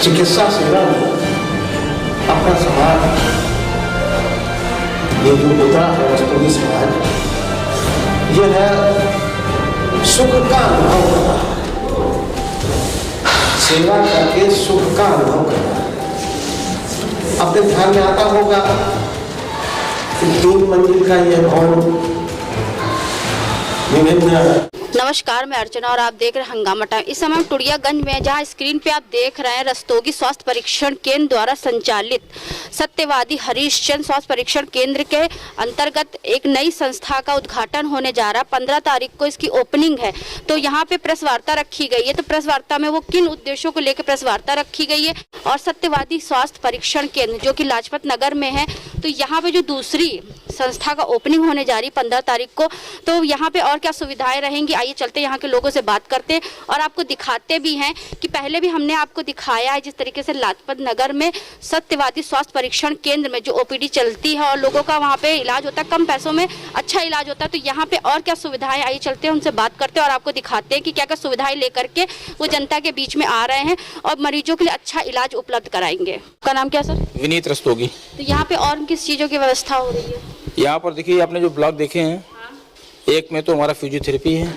चिकित्सा सेवा में अपना समाज, ये जो उतरा है रस्तोगी समाज, ये है सुख का अनुभव कर रहा है, सेवा करके सुख का अनुभव कर रहा है। अपने ध्यान में आता होगा कि 3 मंजिल का ये भवन विभिन्न। नमस्कार, मैं अर्चना और आप देख रहे हैं हंगामा टाइम। इस समय टुड़ियागंज में, जहां स्क्रीन पे आप देख रहे हैं, रस्तोगी स्वास्थ्य परीक्षण केंद्र द्वारा संचालित सत्यवादी हरिश्चंद्र स्वास्थ्य परीक्षण केंद्र के अंतर्गत एक नई संस्था का उद्घाटन होने जा रहा है। 15 तारीख को इसकी ओपनिंग है। तो यहाँ पे प्रेस वार्ता रखी गई है। तो प्रेस वार्ता में वो किन उद्देश्यों को लेकर प्रेस वार्ता रखी गई है और सत्यवादी स्वास्थ्य परीक्षण केंद्र जो कि लाजपत नगर में है, तो यहाँ पे जो दूसरी संस्था का ओपनिंग होने जा रही 15 तारीख को, तो यहाँ पे और क्या सुविधाएं रहेंगी, आइए चलते यहाँ के लोगों से बात करते हैं और आपको दिखाते भी हैं कि पहले भी हमने आपको दिखाया है जिस तरीके से लाजपत नगर में सत्यवादी स्वास्थ्य परीक्षण केंद्र में जो ओपीडी चलती है और लोगों का वहाँ पे इलाज होता है, कम पैसों में अच्छा इलाज होता है। तो यहाँ पे और क्या सुविधाएं, आइए चलते हैं उनसे बात करते हैं और आपको दिखाते हैं कि क्या क्या सुविधाएं लेकर के वो जनता के बीच में आ रहे हैं और मरीजों के लिए अच्छा इलाज उपलब्ध कराएंगे। आपका नाम क्या सर? विनीत रस्तोगी। तो यहाँ पे और किस चीजों की व्यवस्था हो रही है? यहाँ पर देखिए, आपने जो ब्लॉक देखे हैं, एक में तो हमारा फिजियोथेरेपी है,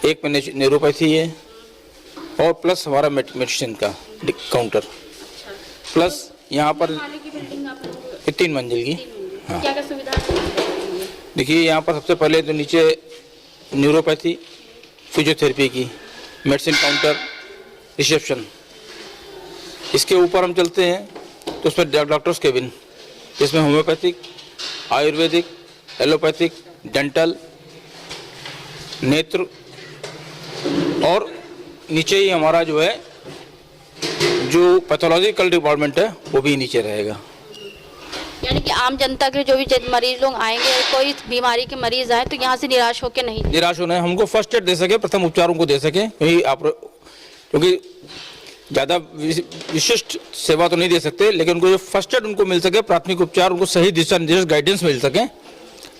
एक में न्यूरोपैथी है और प्लस हमारा मेडिसिन का काउंटर, प्लस यहाँ पर 3 मंजिल की। हाँ, क्या क्या सुविधा है? देखिए यहाँ पर सबसे पहले तो नीचे न्यूरोपैथी, फिजियोथेरेपी की, मेडिसिन काउंटर, रिसेप्शन। इसके ऊपर हम चलते हैं तो उसमें डॉक्टर्स केबिन, जिसमें होम्योपैथिक, आयुर्वेदिक, एलोपैथिक, डेंटल, नेत्र और नीचे ही हमारा जो है जो पैथोलॉजिकल डिपार्टमेंट है वो भी नीचे रहेगा। यानी कि आम जनता के जो भी मरीज लोग आएंगे, कोई बीमारी के मरीज आए तो यहाँ से निराश होकर नहीं, निराश होना है, हमको फर्स्ट एड दे सके, प्रथम उपचारों को दे सके, क्योंकि ज़्यादा विशिष्ट सेवा तो नहीं दे सकते, लेकिन उनको जो फर्स्ट एड उनको मिल सके, प्राथमिक उपचार, उनको सही दिशा निर्देश गाइडेंस मिल सके,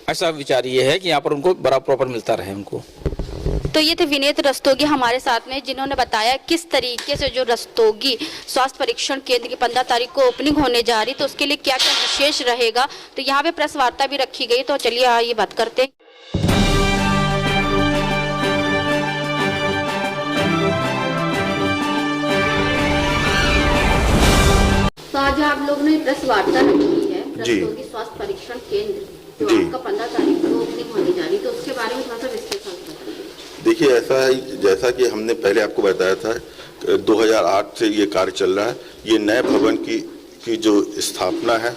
ऐसा विचार ये है कि यहाँ पर उनको बड़ा प्रॉपर मिलता रहे उनको। तो ये थे विनीत रस्तोगी हमारे साथ में, जिन्होंने बताया किस तरीके से जो रस्तोगी स्वास्थ्य परीक्षण केंद्र की 15 तारीख को ओपनिंग होने जा रही, तो उसके लिए क्या क्या विशेष रहेगा। तो यहाँ पे प्रेस वार्ता भी रखी गई, तो चलिए आइए बात करते हैं। तो आज आप लोग ने प्रेस वार्ता रखी है रस्तोगी स्वास्थ्य परीक्षण केंद्र जो आपका 15 तारीख को ओपनिंग होने जा रही, तो उसके बारे में थोड़ा सा विस्तृत बताइए। देखिए, ऐसा है जैसा कि हमने पहले आपको बताया था, 2008 से ये कार्य चल रहा है। ये नए भवन की जो स्थापना है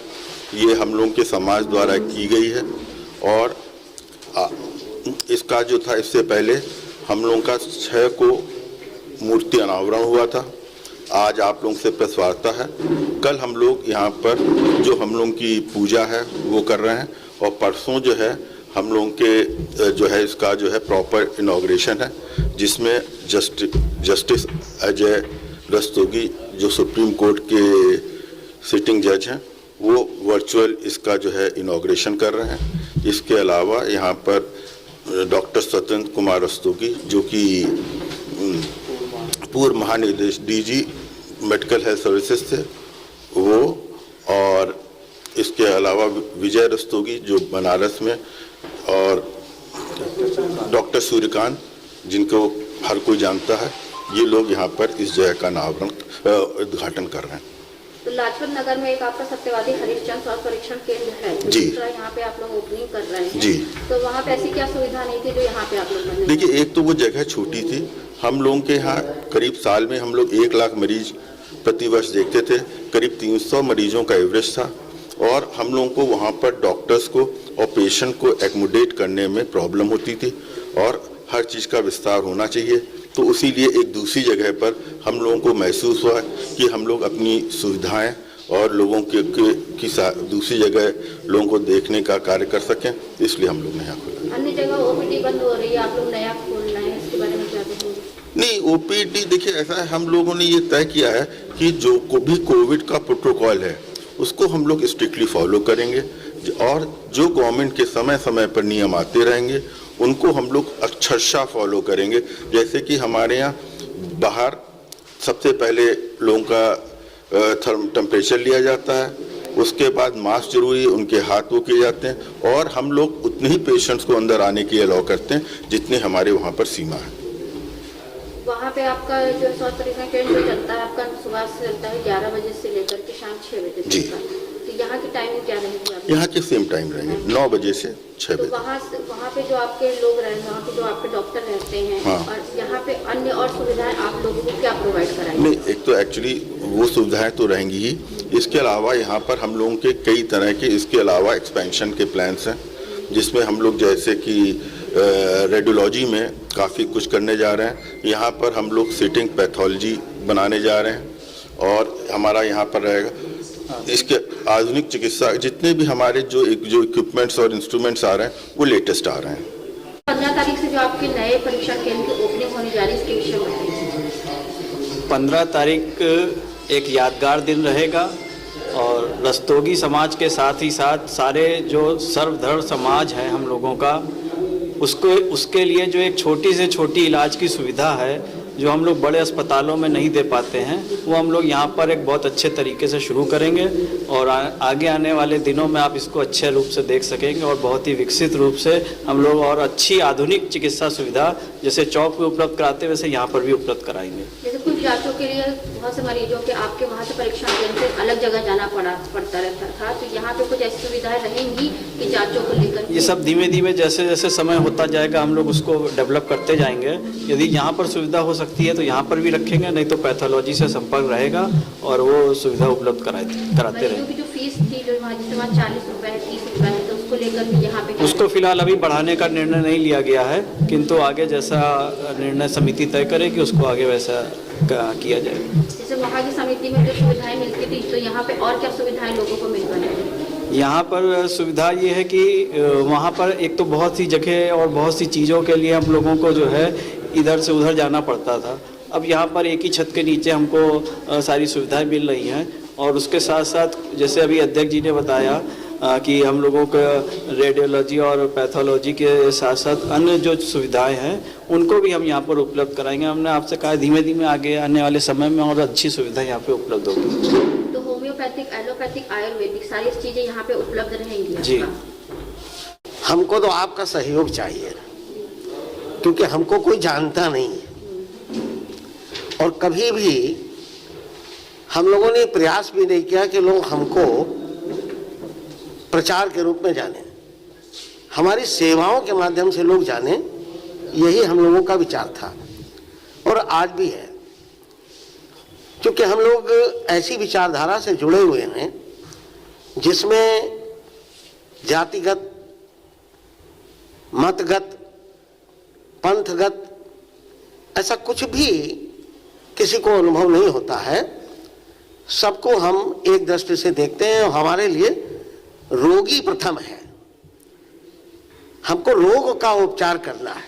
ये हम लोगों के समाज द्वारा की गई है और इसका जो था, इससे पहले हम लोगों का 6 को मूर्ति अनावरण हुआ था। आज आप लोगों से प्रेस वार्ता है। कल हम लोग यहाँ पर जो हम लोगों की पूजा है वो कर रहे हैं और परसों जो है हम लोगों के जो है इसका जो है प्रॉपर इनॉग्रेशन है, जिसमें जस्टिस अजय रस्तोगी जो सुप्रीम कोर्ट के सिटिंग जज हैं वो वर्चुअल इसका जो है इनॉग्रेशन कर रहे हैं। इसके अलावा यहाँ पर डॉक्टर सत्येंद्र कुमार रस्तोगी जो कि पूर्व महानिदेश डीजी मेडिकल हेल्थ सर्विसेज थे वो, और इसके अलावा विजय रस्तोगी जो बनारस में, और डॉक्टर सूर्यकांत जिनको हर कोई जानता है, ये लोग यहाँ पर इस जगह का अनावरण उद्घाटन कर रहे हैं। तो लाजपत नगर में एक आपका सत्यवादी हरिश्चंद्र स्वास्थ्य परीक्षण केंद्र है, तो जी, दूसरा यहाँ पे आप लोग ओपनिंग कर रहे हैं जी। तो वहाँ पे ऐसी क्या सुविधा नहीं थी जो यहाँ पे आप लोग? देखिए, एक तो वो जगह छोटी थी। हम लोगों के यहाँ करीब साल में हम लोग 1 लाख मरीज प्रतिवर्ष देखते थे। करीब 300 मरीजों का एवरेज था और हम लोगों को वहाँ पर डॉक्टर्स को और पेशेंट को एकोमोडेट करने में प्रॉब्लम होती थी और हर चीज़ का विस्तार होना चाहिए। तो इसीलिए एक दूसरी जगह पर हम लोगों को महसूस हुआ कि हम लोग अपनी सुविधाएं और लोगों की दूसरी जगह लोगों को देखने का कार्य कर सकें, इसलिए हम लोग नया खोला। अन्य जगह ओपीडी बंद हो रही है, आप लोग नया खोल रहे हैं, इसके बारे में क्या कहेंगे? नहीं, ओपीडी देखिए ऐसा है, हम लोगों ने ये तय किया है कि जो भी कोविड का प्रोटोकॉल है उसको हम लोग स्ट्रिक्टली फॉलो करेंगे और जो गवर्नमेंट के समय समय पर नियम आते रहेंगे उनको हम लोग अक्षरशः फॉलो करेंगे। जैसे कि हमारे यहाँ बाहर सबसे पहले लोगों का टेम्परेचर लिया जाता है, उसके बाद मास्क जरूरी है, उनके हाथ वो किए जाते हैं और हम लोग उतने ही पेशेंट्स को अंदर आने की अलाउ करते हैं जितने हमारे वहाँ पर सीमा है। वहाँ पे आपका जो स्वास्थ्य परीक्षण केंद्र चलता है, आपका सुबह से चलता है 11 बजे से लेकर के शाम 6 बजे तक। जी। तो यहाँ की टाइमिंग क्या रहेगी आपकी? यहाँ के सेम टाइम रहेंगे 9 बजे से 6 तो बजे। वहाँ पे जो आपके लोग रहेंगे, वहाँ पे जो आपके डॉक्टर रहते हैं, हाँ। और यहाँ पे अन्य और सुविधाएं आप लोगों को क्या प्रोवाइड कराएंगे? नहीं, एक तो एक्चुअली वो सुविधाएं तो रहेंगी ही, इसके अलावा यहाँ पर हम लोगों के कई तरह के इसके अलावा एक्सपेंशन के प्लान्स हैं, जिसमें हम लोग जैसे कि रेडियोलॉजी में काफ़ी कुछ करने जा रहे हैं। यहाँ पर हम लोग सिटिंग पैथोलॉजी बनाने जा रहे हैं और हमारा यहाँ पर रहेगा इसके आधुनिक चिकित्सा, जितने भी हमारे जो इक्विपमेंट्स और इंस्ट्रूमेंट्स आ रहे हैं वो लेटेस्ट आ रहे हैं। 15 तारीख से जो आपके नए परीक्षण केंद्र की ओपनिंग होने जा रही है, इसके विषय में बताइए। 15 तारीख एक यादगार दिन रहेगा और रस्तोगी समाज के साथ ही साथ सारे जो सर्वधर्म समाज है हम लोगों का, उसके लिए जो एक छोटी से छोटी इलाज की सुविधा है जो हम लोग बड़े अस्पतालों में नहीं दे पाते हैं, वो हम लोग यहाँ पर एक बहुत अच्छे तरीके से शुरू करेंगे और आगे आने वाले दिनों में आप इसको अच्छे रूप से देख सकेंगे और बहुत ही विकसित रूप से हम लोग और अच्छी आधुनिक चिकित्सा सुविधा जैसे चौक पे उपलब्ध कराते वैसे यहाँ पर भी उपलब्ध कराएंगे। जैसे कुछ जांचों के लिए बहुत से मरीजों के आपके वहाँ से परीक्षण केंद्र से अलग जगह जाना पड़ता रहता था, तो यहाँ पे कुछ ऐसी सुविधाएं रहेंगी कि जांचों को लेकर? ये सब धीमे धीमे जैसे जैसे समय होता जाएगा हम लोग उसको डेवलप करते जाएंगे। यदि यहाँ पर सुविधा हो सकती है तो यहाँ पर भी रखेंगे, नहीं तो पैथोलॉजी से संपर्क रहेगा और वो सुविधा उपलब्ध कराते रहेंगे। जो फीस थी जो वहाँ जिससे वहाँ 40 रुपए है 30 रुपए है, तो उसको लेकर भी यहाँ पे उसको फिलहाल अभी बढ़ाने का निर्णय नहीं लिया गया है, किंतु आगे जैसा निर्णय समिति तय करेगी उसको आगे वैसा किया जाएगा। जैसे वहाँ की समिति में जो सुविधाएं मिलती थी, तो यहाँ पे और क्या सुविधाएं लोगों को मिल रही है? यहाँ पर सुविधा ये है कि वहाँ पर एक तो बहुत सी जगह और बहुत सी चीज़ों के लिए हम लोगों को जो है इधर से उधर जाना पड़ता था। अब यहाँ पर एक ही छत के नीचे हमको सारी सुविधाएं मिल रही हैं और उसके साथ साथ जैसे अभी अध्यक्ष जी ने बताया कि हम लोगों को रेडियोलॉजी और पैथोलॉजी के साथ साथ अन्य जो सुविधाएं हैं उनको भी हम यहाँ पर उपलब्ध कराएंगे। हमने आपसे कहा धीमे धीमे आगे आने वाले समय में और अच्छी सुविधा यहाँ पे उपलब्ध होगी। तो होम्योपैथिक, एलोपैथिक, आयुर्वेदिक सारी चीज़ें यहाँ पे उपलब्ध रहेंगी? जी। हमको तो आपका सहयोग चाहिए क्योंकि हमको कोई जानता नहीं है और कभी भी हम लोगों ने प्रयास भी नहीं किया कि लोग हमको प्रचार के रूप में जाने, हमारी सेवाओं के माध्यम से लोग जाने, यही हम लोगों का विचार था और आज भी है। क्योंकि हम लोग ऐसी विचारधारा से जुड़े हुए हैं जिसमें जातिगत, मतगत, पंथगत ऐसा कुछ भी किसी को अनुभव नहीं होता है। सबको हम एक दृष्टि से देखते हैं और हमारे लिए रोगी प्रथम है। हमको रोग का उपचार करना है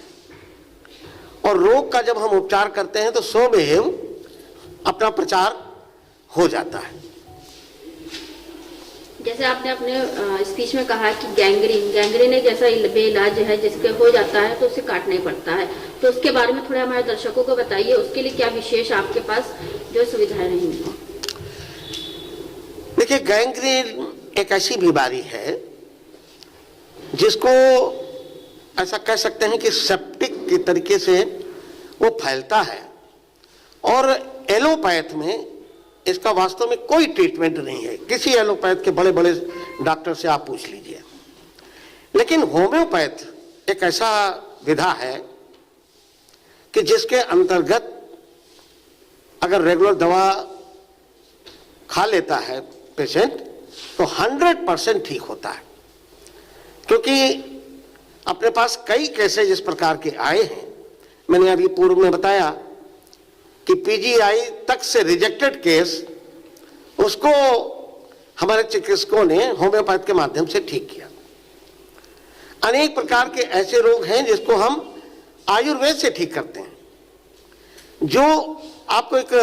और रोग का जब हम उपचार करते हैं तो स्वमेव अपना प्रचार हो जाता है। जैसे आपने अपने स्पीच में कहा कि गैंग्रीन एक ऐसा बेइलाज है जिसके हो जाता है तो उसे काटना ही पड़ता है, तो उसके बारे में थोड़ा हमारे दर्शकों को बताइए, उसके लिए क्या विशेष आपके पास जो सुविधाएं रहेंगी? देखिए, गैंग्रीन एक ऐसी बीमारी है जिसको ऐसा कह सकते हैं कि सेप्टिक के तरीके से वो फैलता है और एलोपैथ में इसका वास्तव में कोई ट्रीटमेंट नहीं है। किसी एलोपैथ के बड़े बड़े डॉक्टर से आप पूछ लीजिए। लेकिन होम्योपैथ एक ऐसा विधा है कि जिसके अंतर्गत अगर रेगुलर दवा खा लेता है पेशेंट तो 100% ठीक होता है। क्योंकि अपने पास कई केसेज इस प्रकार के आए हैं। मैंने अभी पूर्व में बताया कि पीजीआई तक से रिजेक्टेड केस उसको हमारे चिकित्सकों ने होम्योपैथ के माध्यम से ठीक किया। अनेक प्रकार के ऐसे रोग हैं जिसको हम आयुर्वेद से ठीक करते हैं। जो आपको एक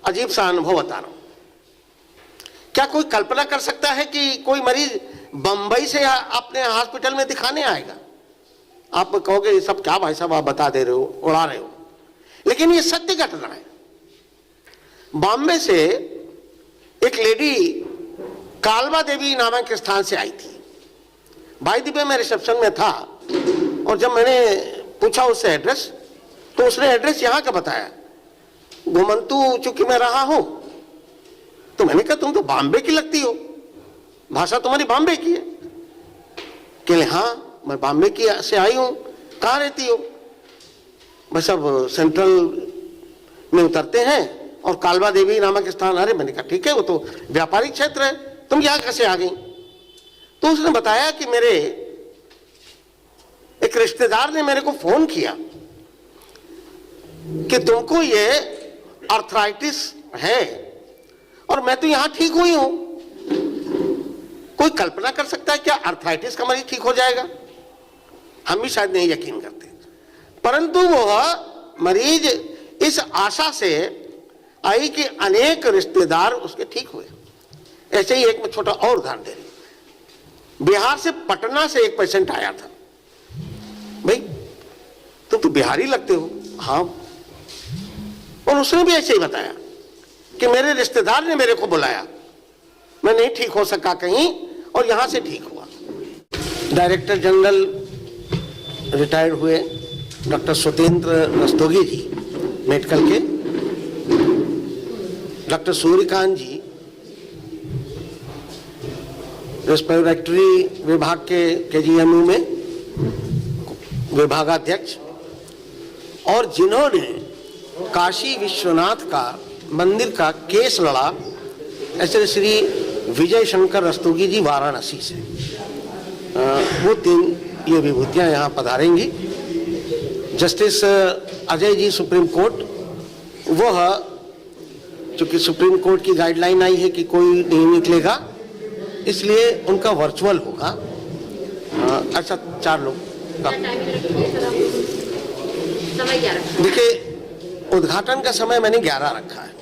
अजीब सा अनुभव बता रहा हूं। क्या कोई कल्पना कर सकता है कि कोई मरीज बंबई से अपने हॉस्पिटल में दिखाने आएगा? आप कहोगे ये सब क्या भाई साहब आप बता दे रहे हो, उड़ा रहे हो, लेकिन ये सत्य घटना है। बॉम्बे से एक लेडी कालवा देवी नामक स्थान से आई थी। भाई दिव्य मैं रिसेप्शन में था और जब मैंने पूछा उससे एड्रेस, तो उसने एड्रेस यहाँ का बताया। घुमंतू चूंकि मैं रहा हूं, तो मैंने कहा तुम तो बॉम्बे की लगती हो, भाषा तुम्हारी बॉम्बे की है। कहले हाँ मैं बॉम्बे की से आई हूं। कहाँ रहती हो? बस अब सेंट्रल में उतरते हैं और कालवा देवी नामक स्थान। अरे मैंने कहा ठीक है, वो तो व्यापारिक क्षेत्र है, तुम यहाँ कैसे आ गई? तो उसने बताया कि मेरे एक रिश्तेदार ने मेरे को फोन किया कि तुमको ये आर्थराइटिस है और मैं तो यहां ठीक हुई हूं। कोई कल्पना कर सकता है क्या आर्थराइटिस का मरीज ठीक हो जाएगा? हम भी शायद नहीं यकीन करते, परंतु वो मरीज इस आशा से आई कि अनेक रिश्तेदार उसके ठीक हुए। ऐसे ही एक मैं छोटा और उदाहरण दे रही हूं। बिहार से पटना से एक पेशेंट आया था। भाई तुम तो बिहारी लगते हो। हाँ, और उसने भी ऐसे ही बताया कि मेरे रिश्तेदार ने मेरे को बुलाया, मैं नहीं ठीक हो सका कहीं और यहां से ठीक हुआ। डायरेक्टर जनरल रिटायर्ड हुए डॉक्टर सत्येंद्र रस्तोगी जी मेडिकल के, डॉक्टर सूर्यकांत जी रेस्पिरेटरी विभाग के KGMU में विभागाध्यक्ष, और जिन्होंने काशी विश्वनाथ का मंदिर का केस लड़ा, ऐसे श्री विजय शंकर रस्तोगी जी वाराणसी से। वो 3 ये विभूतियां यहाँ पधारेंगी। Justice Ajay ji supreme court, वह चूंकि सुप्रीम कोर्ट की गाइडलाइन आई है कि कोई नहीं निकलेगा, इसलिए उनका वर्चुअल होगा। अच्छा 4 लोग का देखिए, उद्घाटन का समय मैंने 11 रखा है।